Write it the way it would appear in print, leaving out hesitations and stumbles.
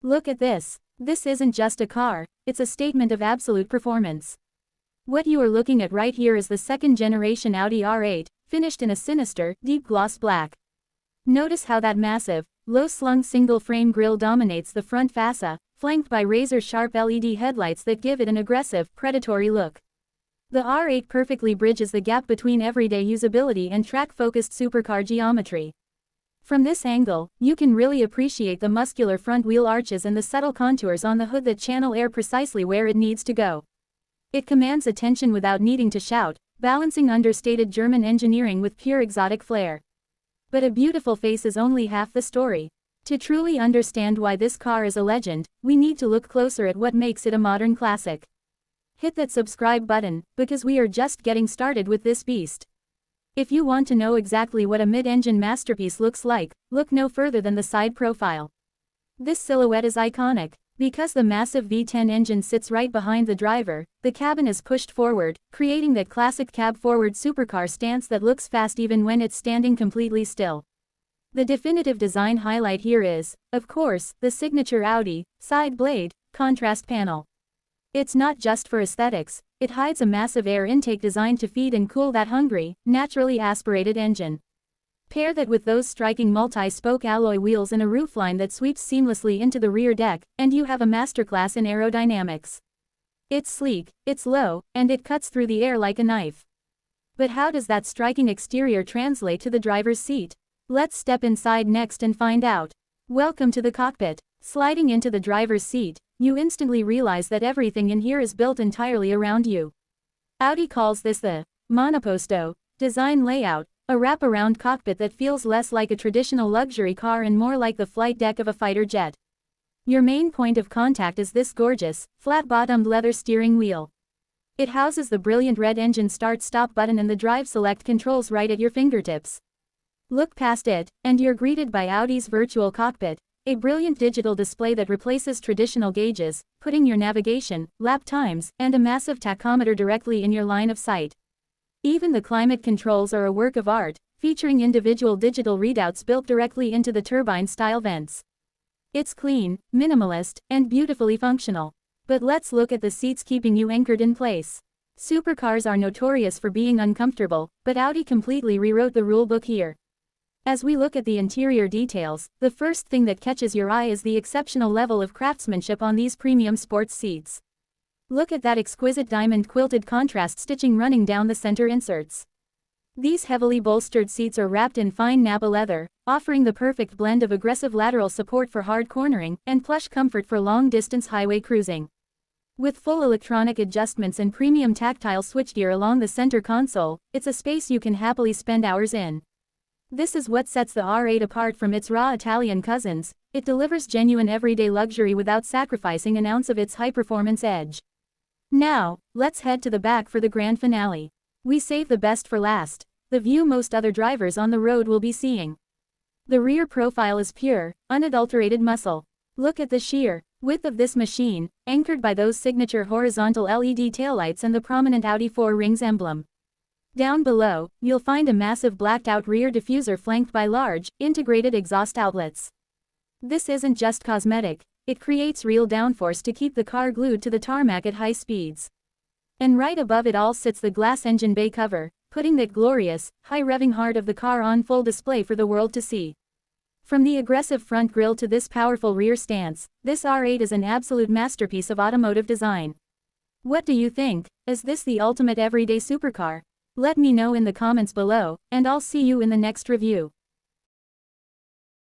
Look at this. This isn't just a car, it's a statement of absolute performance. What you are looking at right here is the second-generation Audi R8, finished in a sinister, deep gloss black. Notice how that massive, low-slung single-frame grille dominates the front fascia, flanked by razor-sharp LED headlights that give it an aggressive, predatory look. The R8 perfectly bridges the gap between everyday usability and track-focused supercar geometry. From this angle, you can really appreciate the muscular front wheel arches and the subtle contours on the hood that channel air precisely where it needs to go. It commands attention without needing to shout, balancing understated German engineering with pure exotic flair. But a beautiful face is only half the story. To truly understand why this car is a legend, we need to look closer at what makes it a modern classic. Hit that subscribe button, because we are just getting started with this beast. If you want to know exactly what a mid-engine masterpiece looks like, look no further than the side profile. This silhouette is iconic. Because the massive V10 engine sits right behind the driver, the cabin is pushed forward, creating that classic cab-forward supercar stance that looks fast even when it's standing completely still. The definitive design highlight here is, of course, the signature Audi side blade contrast panel. It's not just for aesthetics, it hides a massive air intake designed to feed and cool that hungry, naturally aspirated engine. Pair that with those striking multi-spoke alloy wheels and a roofline that sweeps seamlessly into the rear deck, and you have a masterclass in aerodynamics. It's sleek, it's low, and it cuts through the air like a knife. But how does that striking exterior translate to the driver's seat? Let's step inside next and find out. Welcome to the cockpit. Sliding into the driver's seat, you instantly realize that everything in here is built entirely around you. Audi calls this the monoposto design layout, a wrap-around cockpit that feels less like a traditional luxury car and more like the flight deck of a fighter jet. Your main point of contact is this gorgeous, flat-bottomed leather steering wheel. It houses the brilliant red engine start-stop button and the drive select controls right at your fingertips. Look past it, and you're greeted by Audi's virtual cockpit, a brilliant digital display that replaces traditional gauges, putting your navigation, lap times, and a massive tachometer directly in your line of sight. Even the climate controls are a work of art, featuring individual digital readouts built directly into the turbine-style vents. It's clean, minimalist, and beautifully functional. But let's look at the seats keeping you anchored in place. Supercars are notorious for being uncomfortable, but Audi completely rewrote the rulebook here. As we look at the interior details, the first thing that catches your eye is the exceptional level of craftsmanship on these premium sports seats. Look at that exquisite diamond-quilted contrast stitching running down the center inserts. These heavily bolstered seats are wrapped in fine Napa leather, offering the perfect blend of aggressive lateral support for hard cornering and plush comfort for long-distance highway cruising. With full electronic adjustments and premium tactile switchgear along the center console, it's a space you can happily spend hours in. This is what sets the R8 apart from its raw Italian cousins. It delivers genuine everyday luxury without sacrificing an ounce of its high-performance edge. Now, let's head to the back for the grand finale. We save the best for last, the view most other drivers on the road will be seeing. The rear profile is pure, unadulterated muscle. Look at the sheer width of this machine, anchored by those signature horizontal LED taillights and the prominent Audi 4 Rings emblem. Down below, you'll find a massive blacked-out rear diffuser flanked by large, integrated exhaust outlets. This isn't just cosmetic, it creates real downforce to keep the car glued to the tarmac at high speeds. And right above it all sits the glass engine bay cover, putting that glorious, high-revving heart of the car on full display for the world to see. From the aggressive front grille to this powerful rear stance, this R8 is an absolute masterpiece of automotive design. What do you think? Is this the ultimate everyday supercar? Let me know in the comments below, and I'll see you in the next review.